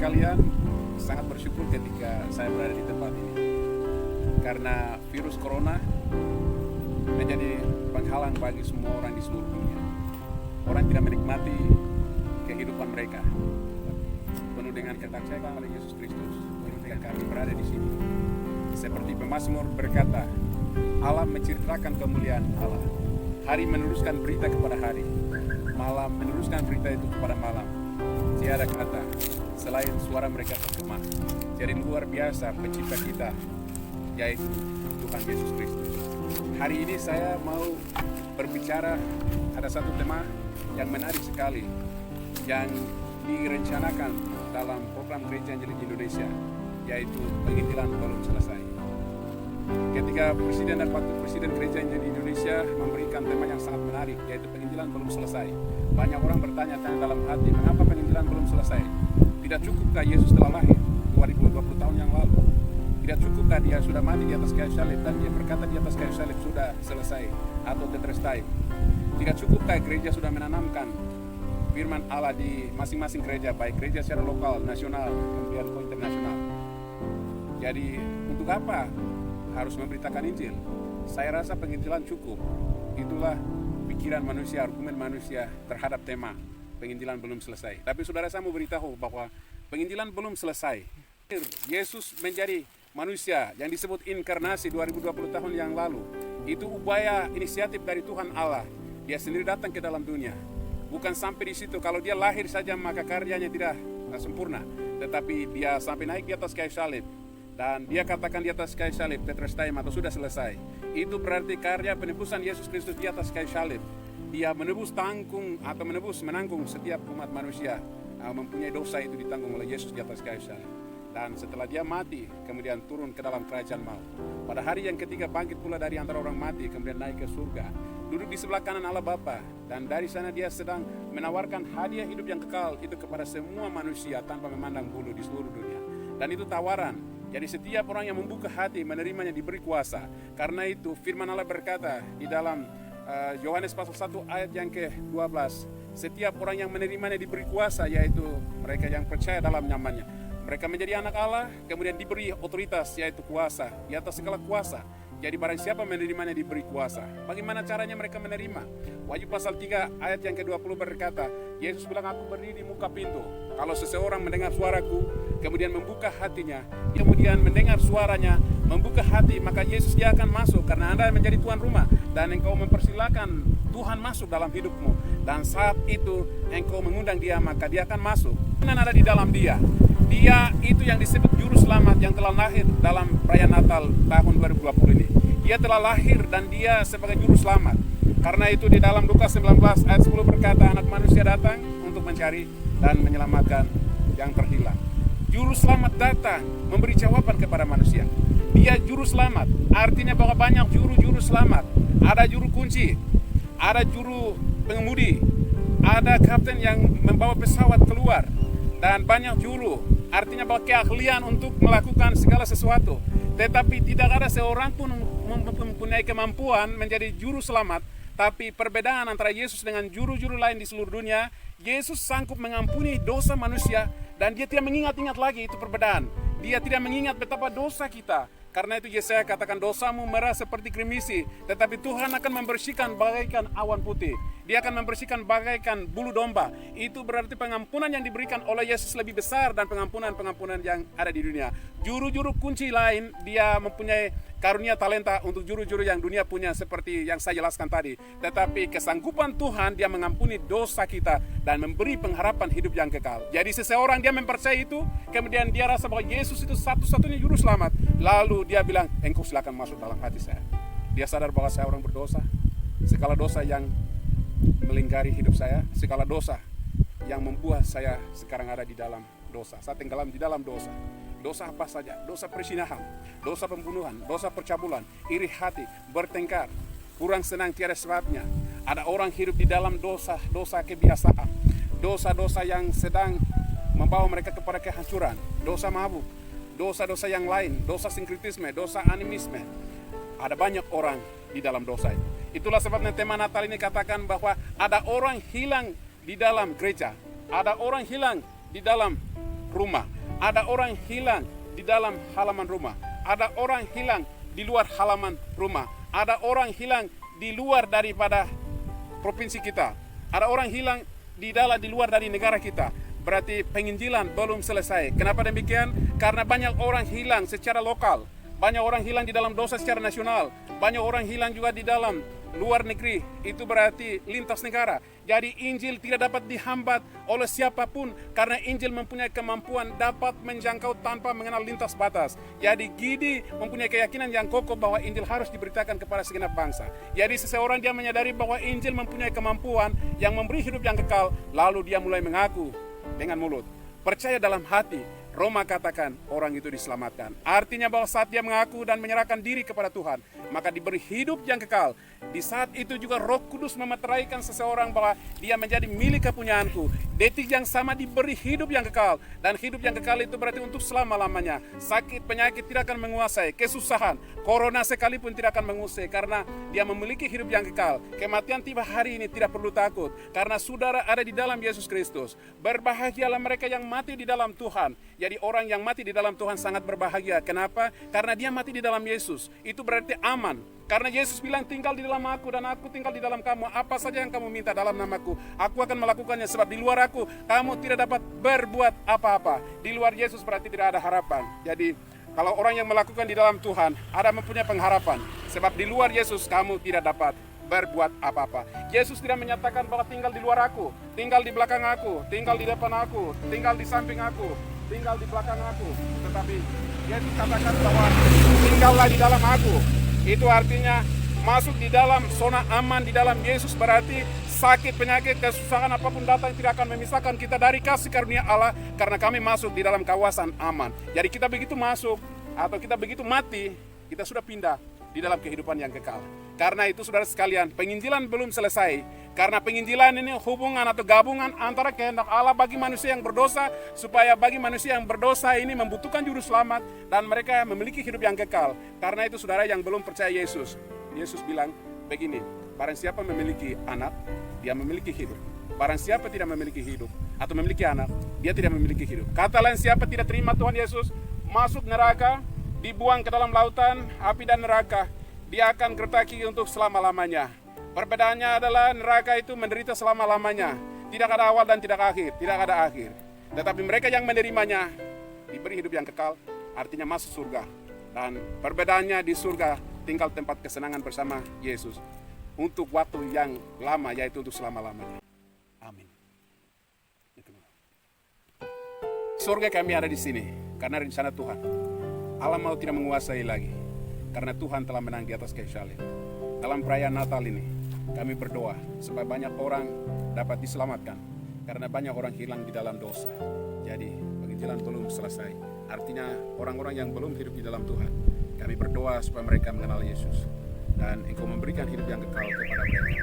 sekalian, sangat bersyukur ketika saya berada di tempat ini. Karena virus corona menjadi penghalang bagi semua orang di seluruh dunia. Orang tidak menikmati kehidupan mereka penuh dengan ketakwaan oleh Yesus Kristus. Ketika kami berada di sini, seperti pemazmur berkata, Allah menceritakan kemuliaan Allah. Hari meneruskan berita kepada hari, malam meneruskan berita itu kepada malam. Tiada kata selain suara mereka terkemah. Jadi luar biasa pencipta kita, yaitu Tuhan Yesus Kristus. Hari ini saya mau berbicara, ada satu tema yang menarik sekali yang direncanakan dalam program Gereja Injil Indonesia, yaitu penginjilan belum selesai. Ketika Presiden dan Wakil Presiden Gereja Injil Indonesia memberikan tema yang sangat menarik, yaitu penginjilan belum selesai, banyak orang bertanya-tanya dalam hati, mengapa penginjilan belum selesai? Tidak cukupkah Yesus telah lahir 2020 tahun yang lalu? Tidak cukupkah dia sudah mati di atas kayu salib dan dia berkata di atas kayu salib sudah selesai atau tetelestai? Tidak cukupkah gereja sudah menanamkan firman Allah di masing-masing gereja, baik gereja secara lokal, nasional, kemudian internasional? Jadi untuk apa harus memberitakan Injil? Saya rasa penginjilan cukup. Itulah pikiran manusia, argumen manusia terhadap tema penginjilan belum selesai. Tapi saudara, saya mau beritahu bahwa penginjilan belum selesai. Yesus menjadi manusia yang disebut inkarnasi 2020 tahun yang lalu. Itu upaya inisiatif dari Tuhan Allah. Dia sendiri datang ke dalam dunia. Bukan sampai di situ, kalau dia lahir saja maka karyanya tidak sempurna. Tetapi dia sampai naik di atas kayu salib. Dan dia katakan di atas kayu salib, tetelestai atau sudah selesai. Itu berarti karya penebusan Yesus Kristus di atas kayu salib. Dia menebus menanggung setiap umat manusia. Mempunyai dosa itu ditanggung oleh Yesus di atas kayu salib. Dan setelah dia mati, kemudian turun ke dalam kerajaan maut. Pada hari yang ketiga bangkit pula dari antara orang mati, kemudian naik ke surga. Duduk di sebelah kanan Allah Bapa. Dan dari sana dia sedang menawarkan hadiah hidup yang kekal itu kepada semua manusia tanpa memandang bulu di seluruh dunia. Dan itu tawaran. Jadi setiap orang yang membuka hati menerimanya diberi kuasa. Karena itu firman Allah berkata di dalam Yohanes pasal 1 ayat yang ke-12. Setiap orang yang menerimanya diberi kuasa, yaitu mereka yang percaya dalam namanya. Mereka menjadi anak Allah, kemudian diberi otoritas, yaitu kuasa, di atas segala kuasa. Jadi barang siapa menerimanya diberi kuasa. Bagaimana caranya mereka menerima? Wahyu pasal 3 ayat yang ke-20 berkata, Yesus bilang, aku berdiri di muka pintu. Kalau seseorang mendengar suaraku, kemudian membuka hatinya, kemudian mendengar suaranya, membuka hati, maka Yesus dia akan masuk. Karena Anda menjadi tuan rumah, dan engkau mempersilakan Tuhan masuk dalam hidupmu. Dan saat itu engkau mengundang dia, maka dia akan masuk. Dan ada di dalam dia. Dia itu yang disebut juru selamat yang telah lahir dalam perayaan Natal tahun 2020 ini. Dia telah lahir dan dia sebagai juru selamat. Karena itu di dalam Lukas 19 ayat 10 berkata, anak manusia datang untuk mencari dan menyelamatkan yang terhilang. Juru selamat datang memberi jawaban kepada manusia. Dia juru selamat, artinya bahwa banyak juru selamat. Ada juru kunci, ada juru pengemudi, ada kapten yang membawa pesawat keluar, dan banyak juru, artinya bahwa keahlian untuk melakukan segala sesuatu. Tetapi tidak ada seorang pun mempunyai kemampuan menjadi juru selamat. Tapi perbedaan antara Yesus dengan juru-juru lain di seluruh dunia, Yesus sanggup mengampuni dosa manusia dan dia tidak mengingat-ingat lagi, itu perbedaan. Dia tidak mengingat betapa dosa kita. Karena itu Yesaya katakan, dosamu merah seperti krimisi, tetapi Tuhan akan membersihkan bagaikan awan putih. Dia akan membersihkan bagaikan bulu domba. Itu berarti pengampunan yang diberikan oleh Yesus lebih besar dan pengampunan-pengampunan yang ada di dunia. Juru-juru kunci lain, dia mempunyai karunia talenta untuk juru-juru yang dunia punya seperti yang saya jelaskan tadi. Tetapi kesanggupan Tuhan, dia mengampuni dosa kita dan memberi pengharapan hidup yang kekal. Jadi seseorang dia mempercayai itu, kemudian dia rasa bahwa Yesus itu satu-satunya juru selamat. Lalu dia bilang, engkau silakan masuk dalam hati saya. Dia sadar bahwa saya orang berdosa. Segala dosa yang melingkari hidup saya, segala dosa yang membuat saya sekarang ada di dalam dosa. Saya tenggelam di dalam dosa. Dosa apa saja? Dosa perzinahan, dosa pembunuhan, dosa percabulan, iri hati, bertengkar, kurang senang tiada sebabnya. Ada orang hidup di dalam dosa kebiasaan, dosa-dosa yang sedang membawa mereka kepada kehancuran, dosa mabuk, dosa-dosa yang lain, dosa sinkritisme, dosa animisme. Ada banyak orang di dalam dosa itu. Itulah sebabnya tema Natal ini katakan bahwa ada orang hilang di dalam gereja, ada orang hilang di dalam rumah, Ada orang hilang di dalam halaman rumah. Ada orang hilang di luar halaman rumah. Ada orang hilang di luar daripada provinsi kita. Ada orang hilang di luar dari negara kita. Berarti penginjilan belum selesai. Kenapa demikian? Karena banyak orang hilang secara lokal. Banyak orang hilang di dalam dosa secara nasional. Banyak orang hilang juga di dalam luar negeri. Itu berarti lintas negara. Jadi Injil tidak dapat dihambat oleh siapapun, karena Injil mempunyai kemampuan dapat menjangkau tanpa mengenal lintas batas. Jadi Gidi mempunyai keyakinan yang kokoh bahwa Injil harus diberitakan kepada segenap bangsa. Jadi seseorang dia menyadari bahwa Injil mempunyai kemampuan yang memberi hidup yang kekal, lalu dia mulai mengaku dengan mulut, percaya dalam hati. Roma katakan orang itu diselamatkan. Artinya bahwa saat dia mengaku dan menyerahkan diri kepada Tuhan, maka diberi hidup yang kekal. Di saat itu juga Roh Kudus memeteraikan seseorang bahwa dia menjadi milik kepunyaanku. Detik yang sama diberi hidup yang kekal. Dan hidup yang kekal itu berarti untuk selama-lamanya. Sakit, penyakit tidak akan menguasai. Kesusahan, corona sekalipun tidak akan menguasai, karena dia memiliki hidup yang kekal. Kematian tiba hari ini tidak perlu takut, karena saudara ada di dalam Yesus Kristus. Berbahagialah mereka yang mati di dalam Tuhan. Jadi orang yang mati di dalam Tuhan sangat berbahagia. Kenapa? Karena dia mati di dalam Yesus. Itu berarti aman. Karena Yesus bilang, tinggal di dalam aku dan aku tinggal di dalam kamu. Apa saja yang kamu minta dalam namaku, aku akan melakukannya. Sebab di luar aku, kamu tidak dapat berbuat apa-apa. Di luar Yesus berarti tidak ada harapan. Jadi kalau orang yang melakukan di dalam Tuhan, ada mempunyai pengharapan. Sebab di luar Yesus, kamu tidak dapat berbuat apa-apa. Yesus tidak menyatakan bahwa tinggal di luar aku, tinggal di belakang aku, tinggal di depan aku, tinggal di samping aku, tinggal di belakang aku. Tetapi Yesus katakan bahwa tinggallah di dalam aku. Itu artinya masuk di dalam zona aman di dalam Yesus. Berarti sakit, penyakit, kesusahan apapun datang tidak akan memisahkan kita dari kasih karunia Allah, karena kami masuk di dalam kawasan aman. Jadi kita begitu masuk atau kita begitu mati, kita sudah pindah di dalam kehidupan yang kekal. Karena itu saudara sekalian, penginjilan belum selesai. Karena penginjilan ini hubungan atau gabungan antara kehendak Allah bagi manusia yang berdosa, supaya bagi manusia yang berdosa ini membutuhkan juru selamat, dan mereka memiliki hidup yang kekal. Karena itu saudara yang belum percaya Yesus, Yesus bilang begini, barang siapa memiliki anak, dia memiliki hidup. Barang siapa tidak memiliki hidup atau memiliki anak, dia tidak memiliki hidup. Kata lain, siapa tidak terima Tuhan Yesus, masuk neraka, dibuang ke dalam lautan api dan neraka, dia akan gertaki untuk selama-lamanya. Perbedaannya adalah neraka itu menderita selama-lamanya. Tidak ada awal dan tidak akhir, tidak ada akhir. Tetapi mereka yang menerimanya diberi hidup yang kekal, artinya masuk surga. Dan perbedaannya, di surga tinggal tempat kesenangan bersama Yesus untuk waktu yang lama, yaitu untuk selama-lamanya. Amin. Surga kami ada di sini karena rencana Tuhan. Allah mau tidak menguasai lagi, karena Tuhan telah menang di atas kayu salib. Dalam perayaan Natal ini, kami berdoa supaya banyak orang dapat diselamatkan, karena banyak orang hilang di dalam dosa. Jadi penginjilan belum selesai. Artinya orang-orang yang belum hidup di dalam Tuhan, kami berdoa supaya mereka mengenal Yesus, dan Engkau memberikan hidup yang kekal kepada mereka,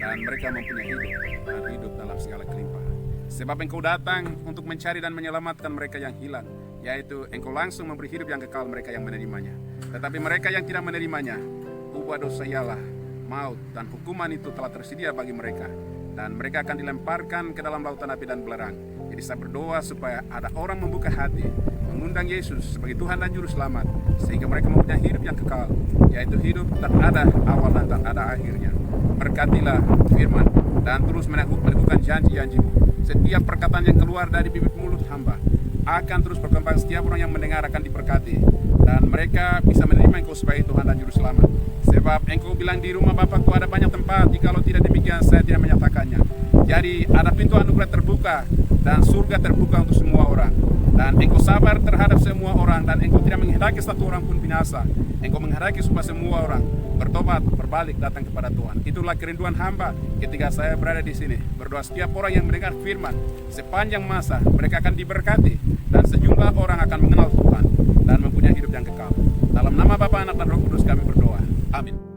dan mereka mempunyai hidup dan hidup dalam segala kelimpahan. Sebab Engkau datang untuk mencari dan menyelamatkan mereka yang hilang, yaitu Engkau langsung memberi hidup yang kekal mereka yang menerimanya. Tetapi mereka yang tidak menerimanya, upah dosa ialah maut, dan hukuman itu telah tersedia bagi mereka, dan mereka akan dilemparkan ke dalam lautan api dan belerang. Jadi saya berdoa supaya ada orang membuka hati, mengundang Yesus sebagai Tuhan dan Juru Selamat, sehingga mereka mempunyai hidup yang kekal, yaitu hidup tak ada awal dan tak ada akhirnya. Berkatilah firman dan terus melakukan janji-janji-Mu. Setiap perkataan yang keluar dari bibit mulut hamba akan terus berkembang. Setiap orang yang mendengar akan diberkati, dan mereka bisa menerima Engkau sebagai Tuhan dan Juru Selamat. Sebab Engkau bilang di rumah Bapakku ada banyak tempat, jikalau tidak demikian saya tidak menyatakannya. Jadi ada pintu anugerah terbuka dan surga terbuka untuk semua orang. Dan Engkau sabar terhadap semua orang, dan Engkau tidak menghendaki satu orang pun binasa. Engkau menghendaki supaya semua orang bertobat, berbalik, datang kepada Tuhan. Itulah kerinduan hamba ketika saya berada di sini. Berdoa setiap orang yang mendengar firman sepanjang masa mereka akan diberkati, dan sejumlah orang akan mengenal Tuhan dan mempunyai hidup yang kekal. Dalam nama Bapa, Anak, dan Roh Kudus kami berdoa. Amin.